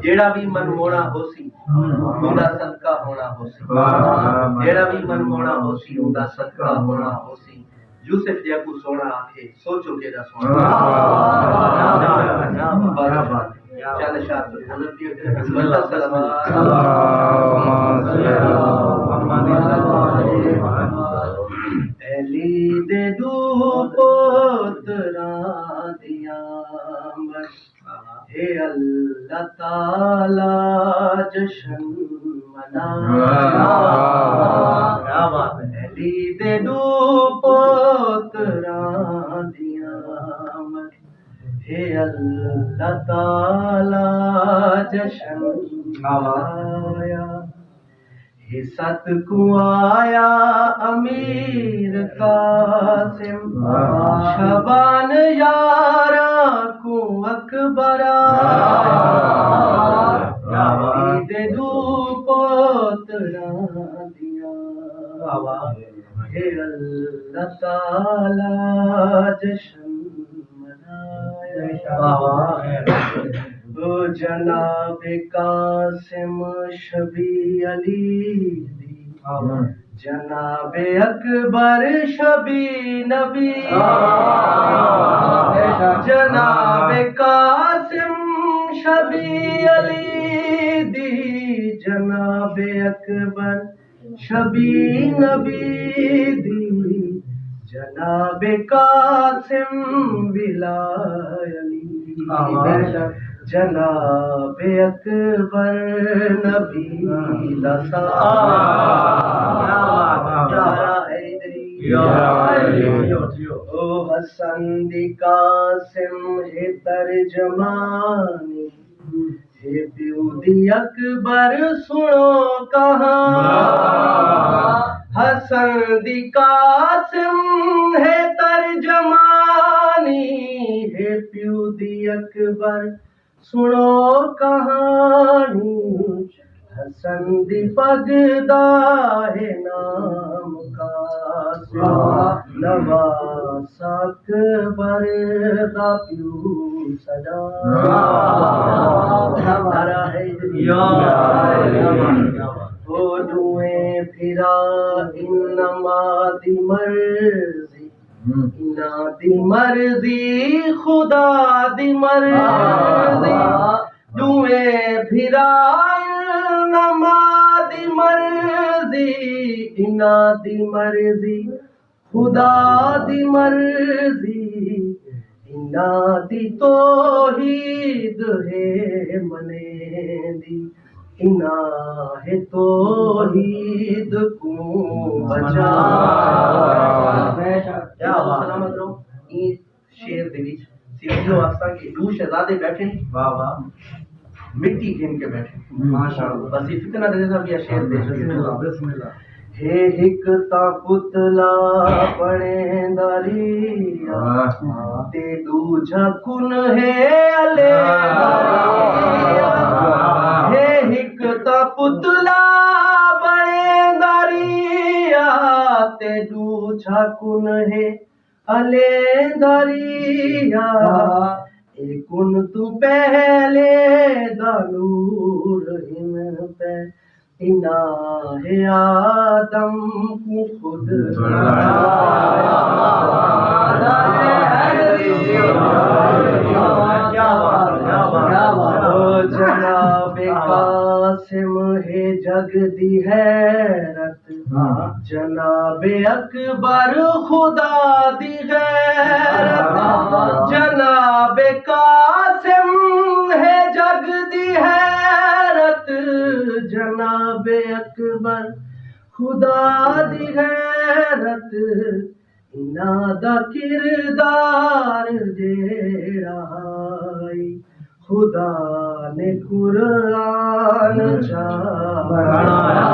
जेड़ा भी मनमोना होसी उनका सदका होना होसी, जेड़ा भी मनमोना होसी उनका सदका होना होसी। यूसुफ जैकू सोना आखे सोचो केदा सोना। चल शाह तो हजरत जी बिस्मिल्लाह एली दे दू पोतरा दिया हे अल्लाह ताला जशन मनाया एली दे दू पोतरा दिया हे अल्लाह ताला जशन मनाया हे सत को आया अमीर कासिम शबान यारा को अकबरा दे दू पोतरा दिया हे अल्लाह ताला जशन मनाया ओ जनाब कासिम शबी अली दी जनाब अकबर शबी नबी जनाब कासिम शबी अली दी जनाब अकबर शबी नबी दी जनाब कासिम विलायली जनाब अकबर नबी दसा ओ हसन दी कासिम है तर्जमानी हे प्यूदी अकबर सुनो कहां हसन दी कासिम है तर्जमानी हे प्यूदी अकबर सुनो कहानी हसन दी पगदा है नाम का नवासा अकबर दा प्यू सदा हो दुए फिरा इन्नमा दी मर्जी इना दी मर्जी खुदा दी मर्जी दुए फिरा इन्नमा दी मर्जी इना दी मर्जी खुदा दी मर्जी इना दी तौहीद है मने दी इना है तौहीद को बचा क्या सलामत रहो। ई शेर दे विच सिमझो आसा कि दो शहजादे बैठे वाह वाह मिट्टी गिन के बैठे माशाअल्लाह बस इतना दे सा भी शेर दे बिस्मिल्लाह हे हिक ता पुतला बने दरिया ते दूजा कुन है अले हे हिक ता पुतला बने दरिया ते दूजा कुन है अले दरिया ए कुन तू पहले दानूर इन पे इना है आदम को खुद जनाब कासिम है जग दी हैरत जनाब अकबर खुदा दी गैरत जनाब कासिम है जग दी हैरत जनाब अकबर खुदा दी गैरत इना दा किरदार जेड़ा खुदा ने कुरान चा बनाया